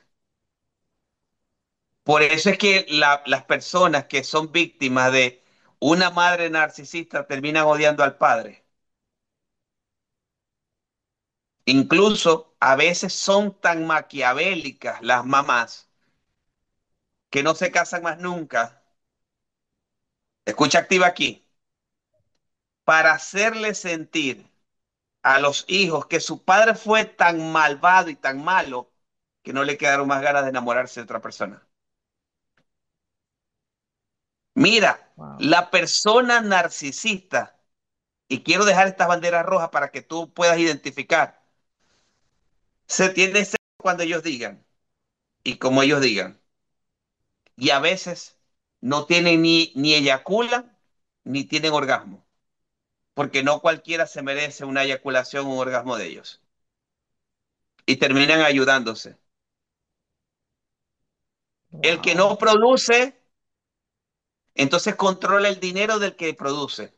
Por eso es que las personas que son víctimas de una madre narcisista terminan odiando al padre. Incluso a veces son tan maquiavélicas las mamás que no se casan más nunca. Escucha activa aquí. Para hacerle sentir a los hijos que su padre fue tan malvado y tan malo que no le quedaron más ganas de enamorarse de otra persona. Mira, Wow, la persona narcisista, y quiero dejar estas banderas rojas para que tú puedas identificar, se tiene sexo cuando ellos digan y como ellos digan. Y a veces no tienen ni eyaculan ni tienen orgasmo, porque no cualquiera se merece una eyaculación o un orgasmo de ellos. Y terminan ayudándose. El que wow, no produce, entonces controla el dinero del que produce.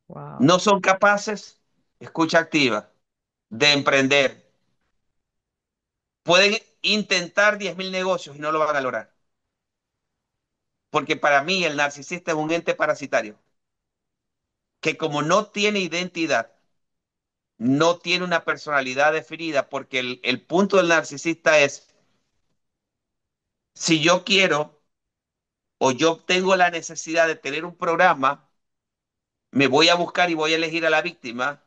wow, No son capaces, escucha activa, de emprender. Pueden intentar 10.000 negocios y no lo van a lograr. Porque para mí el narcisista es un ente parasitario, que como no tiene identidad, no tiene una personalidad definida, porque el punto del narcisista es, si yo quiero o yo tengo la necesidad de tener un programa, me voy a buscar y voy a elegir a la víctima,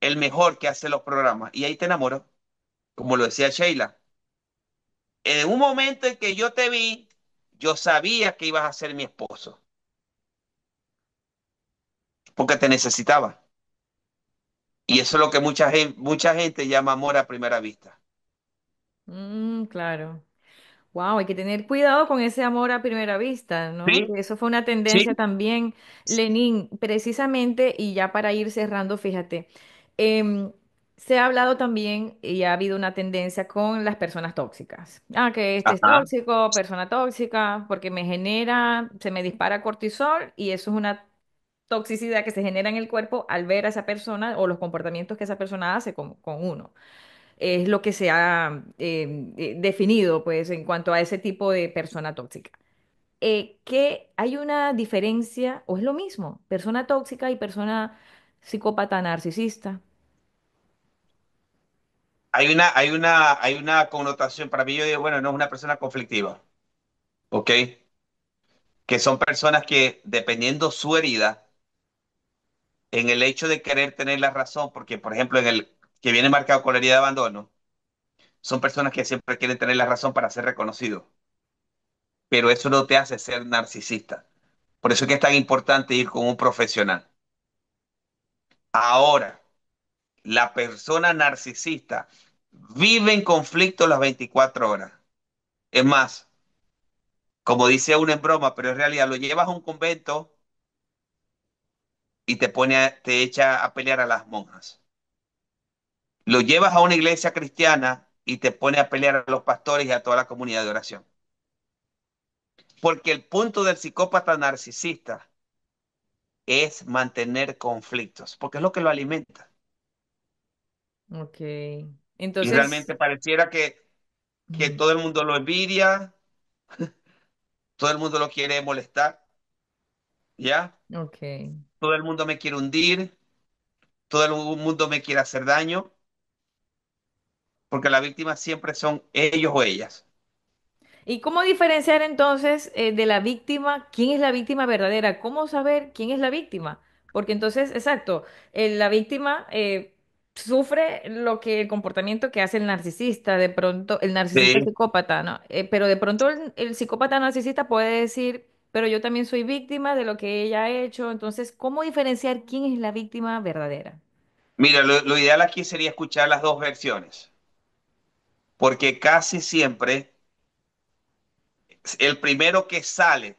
el mejor que hace los programas. Y ahí te enamoro, como lo decía Sheila. En un momento en que yo te vi, yo sabía que ibas a ser mi esposo, porque te necesitaba. Y eso es lo que mucha gente llama amor a primera vista. claro. Wow, hay que tener cuidado con ese amor a primera vista, ¿no? Sí, Que eso fue una sí, tendencia también, Lenin, precisamente, y ya para ir cerrando, fíjate, em, se ha hablado también y ha habido una tendencia con las personas tóxicas. Ah, que este es ajá. tóxico, persona tóxica, porque me genera, se me dispara cortisol y eso es una toxicidad que se genera en el cuerpo al ver a esa persona o los comportamientos que esa persona hace con uno. Es lo que se ha definido, pues, en cuanto a ese tipo de persona tóxica. ¿Que hay una diferencia o es lo mismo? Persona tóxica y persona psicópata narcisista. Hay una connotación, para mí yo digo, bueno, no es una persona conflictiva, ¿ok? Que son personas que, dependiendo su herida, en el hecho de querer tener la razón, porque, por ejemplo, en el que viene marcado con la herida de abandono, son personas que siempre quieren tener la razón para ser reconocidos, pero eso no te hace ser narcisista. Por eso es que es tan importante ir con un profesional. Ahora, la persona narcisista vive en conflicto las 24 horas. Es más, como dice uno en broma, pero en realidad lo llevas a un convento y te echa a pelear a las monjas. Lo llevas a una iglesia cristiana y te pone a pelear a los pastores y a toda la comunidad de oración. Porque el punto del psicópata narcisista es mantener conflictos, porque es lo que lo alimenta. Ok. Y Entonces, realmente pareciera que ujú, todo el mundo lo envidia, todo el mundo lo quiere molestar, ¿ya? ok. Todo el mundo me quiere hundir, todo el mundo me quiere hacer daño, porque las víctimas siempre son ellos o ellas. ¿Y cómo diferenciar entonces de la víctima? ¿Quién es la víctima verdadera? ¿Cómo saber quién es la víctima? Porque entonces, exacto, la víctima sufre lo que el comportamiento que hace el narcisista, de pronto, el narcisista Sí. psicópata, ¿no? Pero de pronto el psicópata narcisista puede decir, pero yo también soy víctima de lo que ella ha hecho. Entonces, ¿cómo diferenciar quién es la víctima verdadera? Mira, lo ideal aquí sería escuchar las dos versiones, porque casi siempre el primero que sale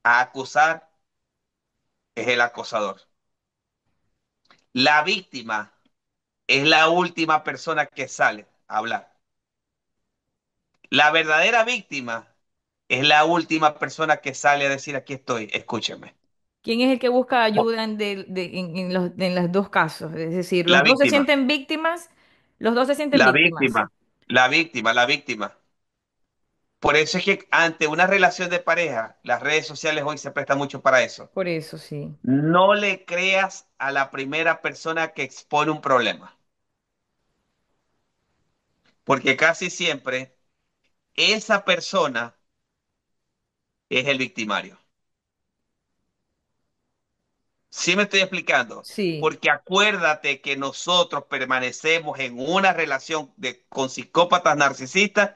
a acusar es el acosador. La víctima es la última persona que sale a hablar. La verdadera víctima es la última persona que sale a decir, aquí estoy, escúcheme. ¿Quién es el que busca Oh, ayuda en los dos casos? Es decir, la los dos se víctima, sienten víctimas, los dos se sienten la víctimas. víctima, la víctima. Por eso es que ante una relación de pareja, las redes sociales hoy se prestan mucho para eso. Por eso sí. No le creas a la primera persona que expone un problema, porque casi siempre esa persona es el victimario. ¿Sí me estoy explicando? Sí. Porque acuérdate que nosotros permanecemos en una relación con psicópatas narcisistas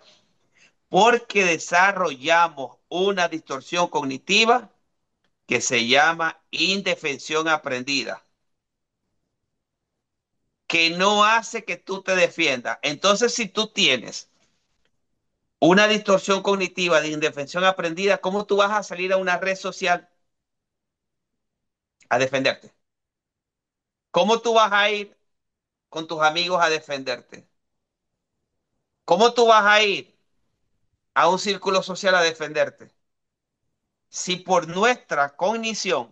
porque desarrollamos una distorsión cognitiva que se llama indefensión aprendida, que no hace que tú te defiendas. Entonces, si tú tienes una distorsión cognitiva de indefensión aprendida, ¿cómo tú vas a salir a una red social a defenderte? ¿Cómo tú vas a ir con tus amigos a defenderte? ¿Cómo tú vas a ir a un círculo social a defenderte? Si por nuestra cognición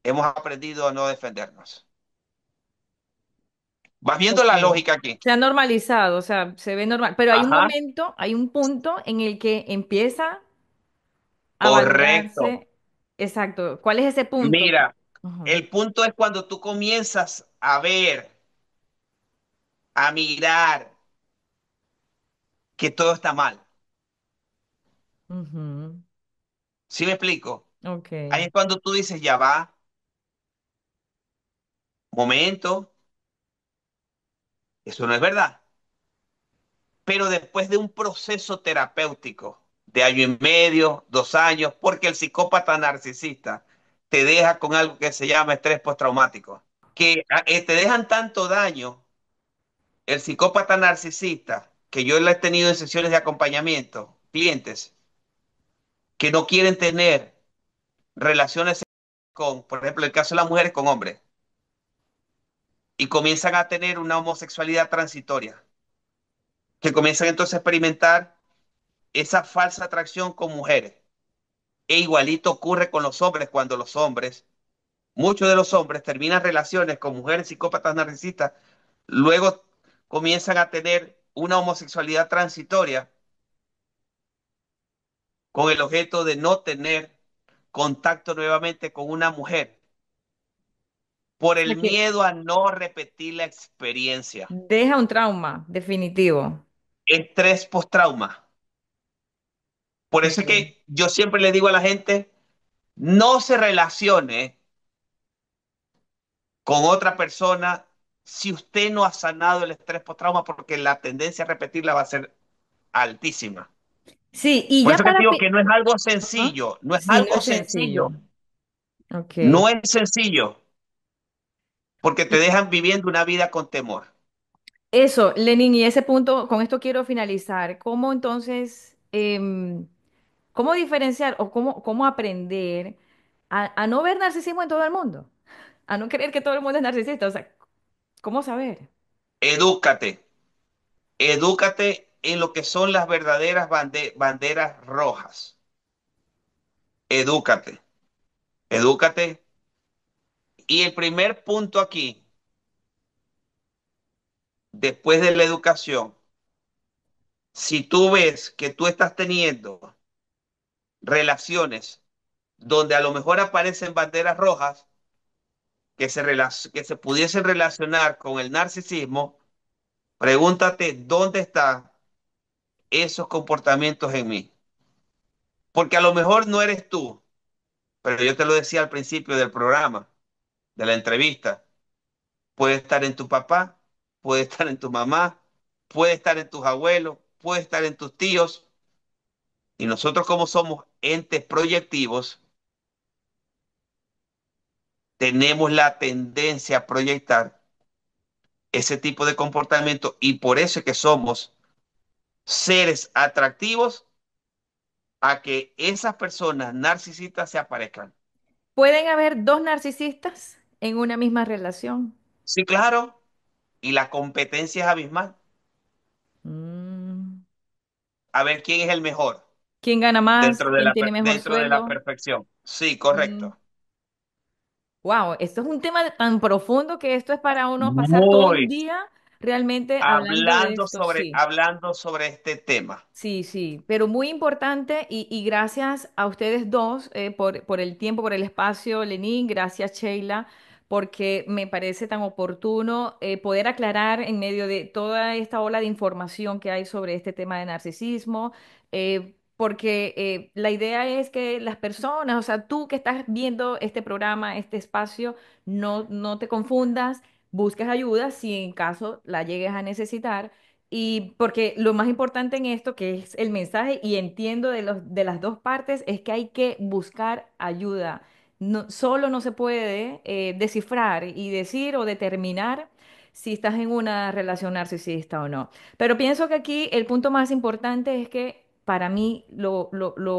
hemos aprendido a no defendernos. ¿Vas viendo Ok. la lógica aquí? Se ha normalizado, o sea, se ve normal. Pero hay un Ajá, momento, hay un punto en el que empieza a correcto. valorarse. Exacto. ¿Cuál es ese punto? Mira, Ujú, el punto es cuando tú comienzas a ver, a mirar que todo está mal. ujú, ¿Sí me explico? ok. Ahí es cuando tú dices, ya va, momento, eso no es verdad. Pero después de un proceso terapéutico de año y medio, 2 años, porque el psicópata narcisista te deja con algo que se llama estrés postraumático, que te dejan tanto daño el psicópata narcisista, que yo lo he tenido en sesiones de acompañamiento, clientes que no quieren tener relaciones con, por ejemplo, el caso de las mujeres con hombres, y comienzan a tener una homosexualidad transitoria, que comienzan entonces a experimentar esa falsa atracción con mujeres. E igualito ocurre con los hombres cuando los hombres, muchos de los hombres terminan relaciones con mujeres psicópatas narcisistas, luego comienzan a tener una homosexualidad transitoria con el objeto de no tener contacto nuevamente con una mujer por O sea el que miedo a no repetir la experiencia. deja un trauma definitivo. Estrés postrauma. Por eso es Ok. que yo siempre le digo a la gente, no se relacione con otra persona si usted no ha sanado el estrés postrauma, porque la tendencia a repetirla va a ser altísima. Sí, y Por ya eso que te para digo fin. que no es algo Ajá. sencillo, no es Sí, no algo es sencillo. sencillo, Ok. no es sencillo. porque te dejan viviendo una vida con temor. Eso, Lenin, y ese punto, con esto quiero finalizar. ¿Cómo entonces, cómo diferenciar o cómo aprender a no ver narcisismo en todo el mundo? A no creer que todo el mundo es narcisista. O sea, ¿cómo saber? Edúcate, edúcate en lo que son las verdaderas banderas rojas. Edúcate, edúcate. Y el primer punto aquí, después de la educación, si tú ves que tú estás teniendo relaciones donde a lo mejor aparecen banderas rojas que se pudiesen relacionar con el narcisismo, pregúntate dónde están esos comportamientos en mí. Porque a lo mejor no eres tú, pero yo te lo decía al principio del programa, de la entrevista. Puede estar en tu papá, puede estar en tu mamá, puede estar en tus abuelos, puede estar en tus tíos. Y nosotros como somos entes proyectivos, tenemos la tendencia a proyectar ese tipo de comportamiento y por eso es que somos seres atractivos a que esas personas narcisistas se aparezcan. ¿Pueden haber dos narcisistas en una misma relación? Sí, claro, y la competencia es abismal. Mm. A ver quién es el mejor ¿Quién gana más? ¿Quién tiene mejor dentro de la sueldo? perfección. Sí, Mm. correcto. Wow, esto es un tema tan profundo que esto es para uno pasar todo un Muy día realmente hablando de esto, sí. hablando sobre este tema. Sí, sí, pero muy importante y gracias a ustedes dos por el tiempo, por el espacio, Lenín, gracias Sheila, porque me parece tan oportuno poder aclarar en medio de toda esta ola de información que hay sobre este tema de narcisismo, porque la idea es que las personas, o sea, tú que estás viendo este programa, este espacio, no te confundas, busques ayuda si en caso la llegues a necesitar y porque lo más importante en esto, que es el mensaje, y entiendo de las dos partes, es que hay que buscar ayuda. Solo no se puede descifrar y decir o determinar si estás en una relación narcisista o no. Pero pienso que aquí el punto más importante es que para mí lo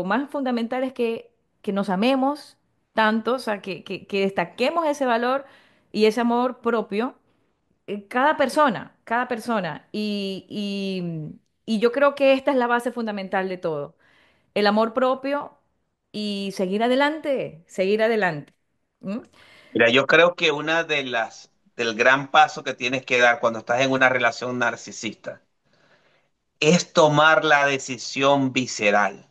más fundamental es que nos amemos tanto, o sea, que destaquemos ese valor y ese amor propio cada persona. Y yo creo que esta es la base fundamental de todo. El amor propio y seguir adelante, seguir adelante. ¿Mm? Mira, yo creo que una de del gran paso que tienes que dar cuando estás en una relación narcisista es tomar la decisión visceral.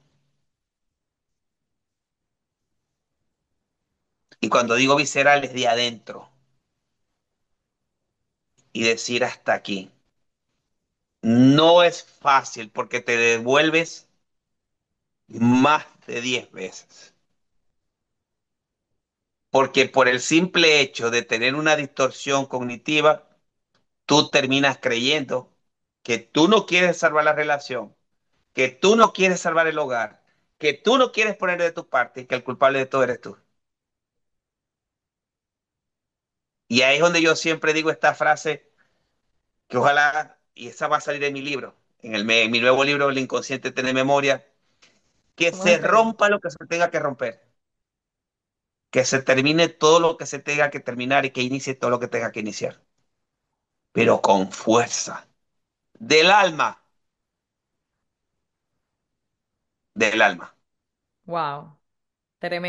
Y cuando digo visceral es de adentro y decir hasta aquí. No es fácil porque te devuelves más de 10 veces. Porque por el simple hecho de tener una distorsión cognitiva, tú terminas creyendo que tú no quieres salvar la relación, que tú no quieres salvar el hogar, que tú no quieres poner de tu parte y que el culpable de todo eres tú. Y ahí es donde yo siempre digo esta frase que ojalá, y esa va a salir en mi libro, en mi nuevo libro, El inconsciente tiene memoria, que Vamos a se esperar. rompa lo que se tenga que romper, que se termine todo lo que se tenga que terminar y que inicie todo lo que tenga que iniciar, pero con fuerza, del alma, del alma. Wow,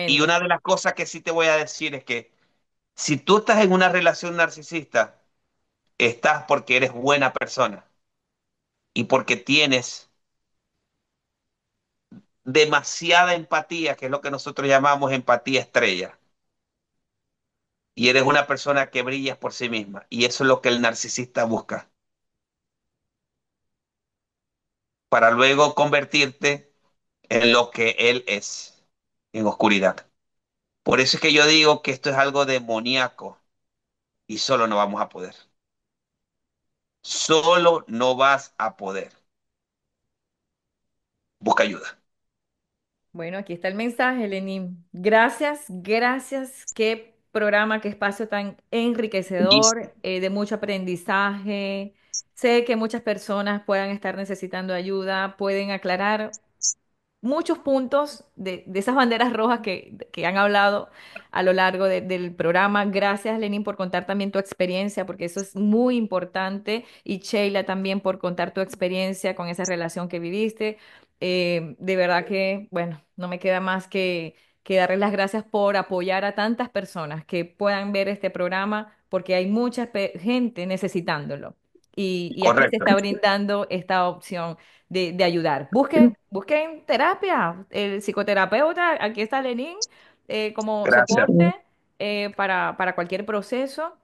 Y tremendo. una de las cosas que sí te voy a decir es que si tú estás en una relación narcisista, estás porque eres buena persona y porque tienes demasiada empatía, que es lo que nosotros llamamos empatía estrella. Y eres una persona que brillas por sí misma. Y eso es lo que el narcisista busca, para luego convertirte en lo que él es, en oscuridad. Por eso es que yo digo que esto es algo demoníaco y solo no vamos a poder. Solo no vas a poder. Busca ayuda. Bueno, aquí está el mensaje, Lenín. Gracias, gracias. Qué programa, qué espacio tan Bellísimo. enriquecedor, de mucho aprendizaje. Sé que muchas personas puedan estar necesitando ayuda, pueden aclarar muchos puntos de esas banderas rojas que han hablado a lo largo del programa. Gracias, Lenin, por contar también tu experiencia, porque eso es muy importante. Y Sheila también por contar tu experiencia con esa relación que viviste. De verdad que, bueno, no me queda más que darles las gracias por apoyar a tantas personas que puedan ver este programa, porque hay mucha gente necesitándolo. Y aquí se Correcto. está brindando esta opción de ayudar. Busquen terapia. El psicoterapeuta, aquí está Lenin, como Gracias. soporte para cualquier proceso.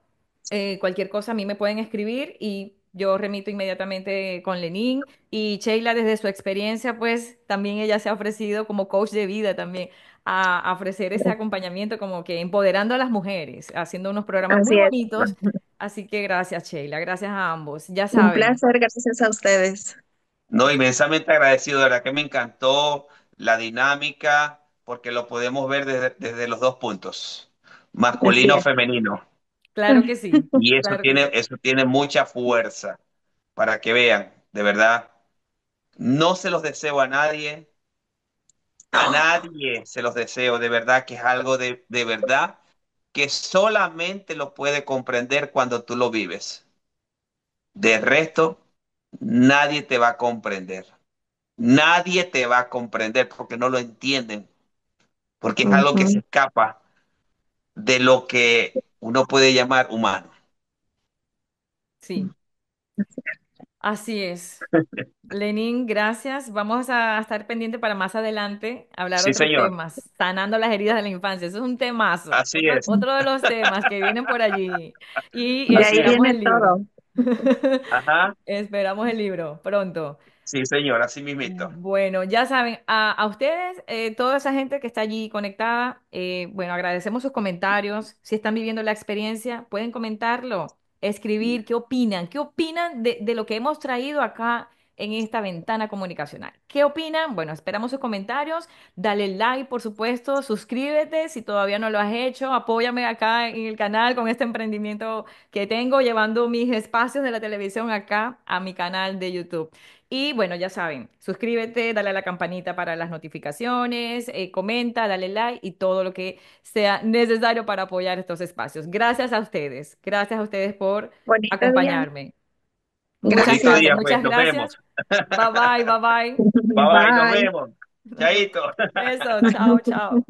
Cualquier cosa a mí me pueden escribir y yo remito inmediatamente con Lenin. Y Sheila, desde su experiencia, pues también ella se ha ofrecido como coach de vida también a ofrecer ese acompañamiento, como que empoderando a las mujeres, haciendo unos programas muy Así es. bonitos. Así que gracias, Sheila, gracias a ambos. Ya Un saben. placer, gracias a ustedes. No, inmensamente agradecido, de verdad que me encantó la dinámica, porque lo podemos ver desde los dos puntos, Así masculino o es. femenino. Claro que sí, Y claro que sí. eso tiene mucha fuerza para que vean, de verdad. No se los deseo a nadie se los deseo, de verdad que es algo de verdad que solamente lo puede comprender cuando tú lo vives. De resto, nadie te va a comprender. Nadie te va a comprender porque no lo entienden, porque es algo que se Ujú. escapa de lo que uno puede llamar humano. Sí, así es. Lenin, gracias. Vamos a estar pendiente para más adelante hablar Sí, otros señor. temas, sanando las heridas de la infancia. Eso es un temazo, Así es, otro de los temas que vienen por allí. Y De así ahí es. esperamos viene el libro. todo. Ajá. Esperamos el libro pronto. Sí, señor, así mismito. Bueno, ya saben, a ustedes, toda esa gente que está allí conectada, bueno, agradecemos sus comentarios. Si están viviendo la experiencia, pueden comentarlo, escribir qué opinan de lo que hemos traído acá en esta ventana comunicacional. ¿Qué opinan? Bueno, esperamos sus comentarios. Dale like, por supuesto, suscríbete si todavía no lo has hecho, apóyame acá en el canal con este emprendimiento que tengo, llevando mis espacios de la televisión acá a mi canal de YouTube. Y bueno, ya saben, suscríbete, dale a la campanita para las notificaciones, comenta, dale like y todo lo que sea necesario para apoyar estos espacios. Gracias a ustedes por Bonito día. acompañarme. Muchas Bonito gracias, Gracias. día, pues. muchas Nos gracias. vemos. Bye bye, bye bye. Bye bye, nos Bye. vemos. Chaito. Eso, chao, chao.